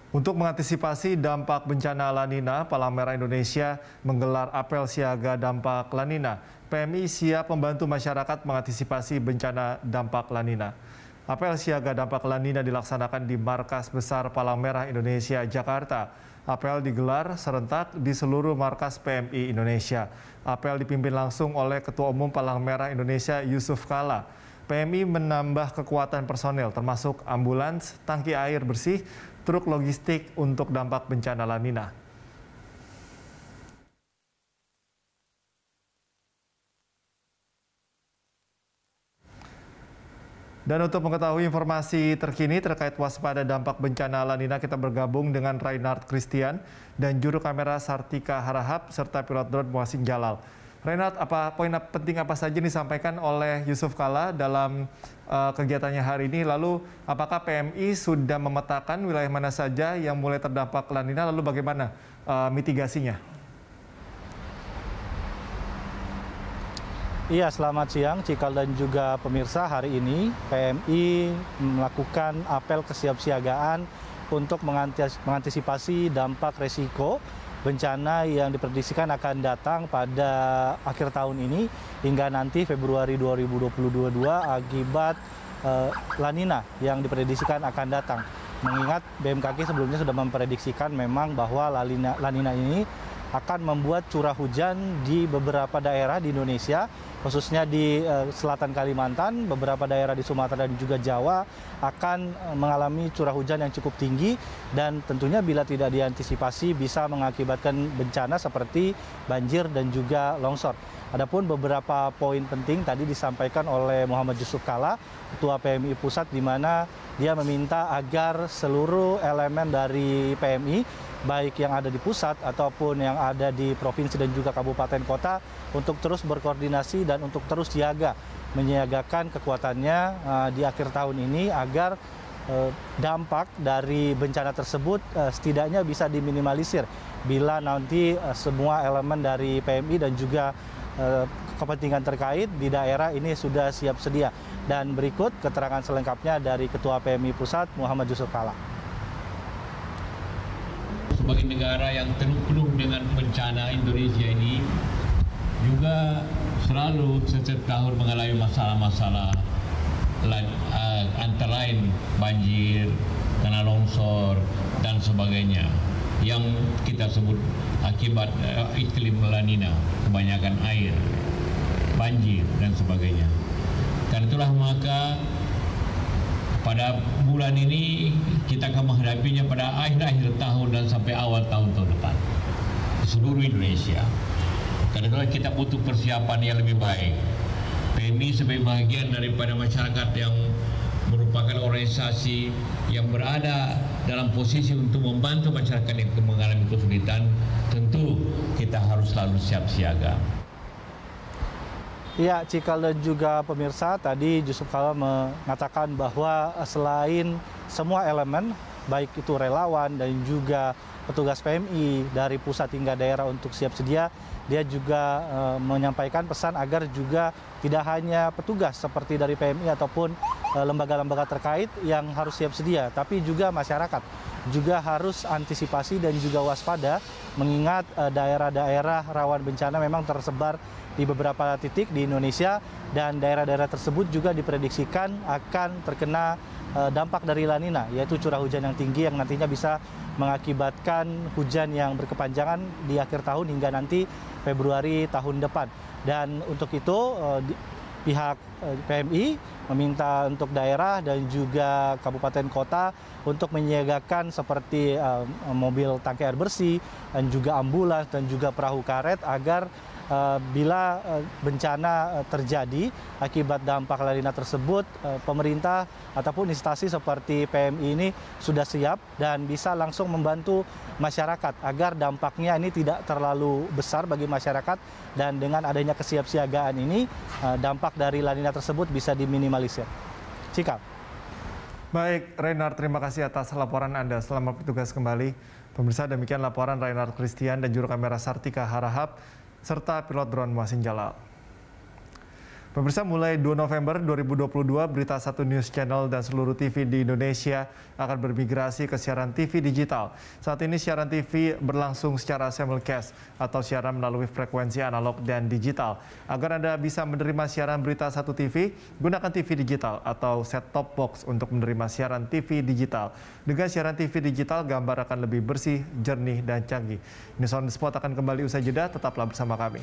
Untuk mengantisipasi dampak bencana La Nina, Palang Merah Indonesia menggelar apel siaga dampak La Nina. PMI siap membantu masyarakat mengantisipasi bencana dampak La Nina. Apel siaga dampak La Nina dilaksanakan di Markas Besar Palang Merah Indonesia, Jakarta. Apel digelar serentak di seluruh markas PMI Indonesia. Apel dipimpin langsung oleh Ketua Umum Palang Merah Indonesia, Yusuf Kala. PMI menambah kekuatan personel termasuk ambulans, tangki air bersih, truk logistik untuk dampak bencana La Nina. Dan untuk mengetahui informasi terkini terkait waspada dampak bencana La Nina, kita bergabung dengan Reinhard Christian dan juru kamera Sartika Harahap serta pilot drone Muhsin Jalal. Reinhard, poin penting apa saja disampaikan oleh Yusuf Kala dalam kegiatannya hari ini? Lalu apakah PMI sudah memetakan wilayah mana saja yang mulai terdampak La Nina, lalu bagaimana mitigasinya? Iya, selamat siang Cikal dan juga pemirsa. Hari ini PMI melakukan apel kesiapsiagaan untuk mengantisipasi dampak resiko bencana yang diprediksikan akan datang pada akhir tahun ini hingga nanti Februari 2022 akibat La Nina yang diprediksikan akan datang. Mengingat BMKG sebelumnya sudah memprediksikan memang bahwa La Nina ini akan membuat curah hujan di beberapa daerah di Indonesia, khususnya di selatan Kalimantan, beberapa daerah di Sumatera dan juga Jawa akan mengalami curah hujan yang cukup tinggi dan tentunya bila tidak diantisipasi bisa mengakibatkan bencana seperti banjir dan juga longsor. Adapun beberapa poin penting tadi disampaikan oleh Muhammad Yusuf Kala, Ketua PMI Pusat, di mana dia meminta agar seluruh elemen dari PMI, baik yang ada di pusat ataupun yang ada di provinsi dan juga kabupaten kota, untuk terus berkoordinasi dan untuk terus siaga, menyiagakan kekuatannya di akhir tahun ini agar dampak dari bencana tersebut setidaknya bisa diminimalisir bila nanti semua elemen dari PMI dan juga kepentingan terkait di daerah ini sudah siap sedia. Dan berikut keterangan selengkapnya dari Ketua PMI Pusat, Muhammad Yusuf Kala. Sebagai negara yang penuh dengan bencana, Indonesia ini juga selalu setiap tahun mengalami masalah-masalah antara lain banjir, tanah longsor dan sebagainya yang kita sebut akibat iklim La Nina, kebanyakan air, banjir dan sebagainya. Karena itulah maka pada bulan ini kita akan menghadapinya pada akhir-akhir tahun dan sampai awal tahun depan di seluruh Indonesia. Karena itulah kita butuh persiapan yang lebih baik. PMI sebagai bagian daripada masyarakat yang merupakan organisasi yang berada dalam posisi untuk membantu masyarakat yang mengalami kesulitan, tentu kita harus selalu siap siaga. Ya, Cikal dan juga pemirsa, tadi Yusuf Kala mengatakan bahwa selain semua elemen, baik itu relawan dan juga petugas PMI dari pusat hingga daerah untuk siap sedia, dia juga menyampaikan pesan agar juga tidak hanya petugas seperti dari PMI ataupun lembaga-lembaga terkait yang harus siap sedia, tapi juga masyarakat juga harus antisipasi dan juga waspada, mengingat daerah-daerah rawan bencana memang tersebar di beberapa titik di Indonesia dan daerah-daerah tersebut juga diprediksikan akan terkena dampak dari La Nina, yaitu curah hujan yang tinggi yang nantinya bisa mengakibatkan hujan yang berkepanjangan di akhir tahun hingga nanti Februari tahun depan. Dan untuk itu pihak PMI meminta untuk daerah dan juga kabupaten kota untuk menyiagakan seperti mobil tangki air bersih dan juga ambulans dan juga perahu karet agar bila bencana terjadi akibat dampak La Nina tersebut, pemerintah ataupun instansi seperti PMI ini sudah siap dan bisa langsung membantu masyarakat agar dampaknya ini tidak terlalu besar bagi masyarakat, dan dengan adanya kesiapsiagaan ini dampak dari La Nina tersebut bisa diminimalisir. Cikal. Baik, Reinhard, terima kasih atas laporan Anda. Selamat bertugas kembali. Pemirsa, demikian laporan Reinhard Christian dan juru kamera Sartika Harahap serta pilot drone Muhsin Jalal. Pemirsa, mulai 2 November 2022, Berita Satu News Channel dan seluruh TV di Indonesia akan bermigrasi ke siaran TV digital. Saat ini siaran TV berlangsung secara simulcast atau siaran melalui frekuensi analog dan digital. Agar Anda bisa menerima siaran Berita Satu TV, gunakan TV digital atau set-top box untuk menerima siaran TV digital. Dengan siaran TV digital, gambar akan lebih bersih, jernih, dan canggih. News on the Spot akan kembali usai jeda, tetaplah bersama kami.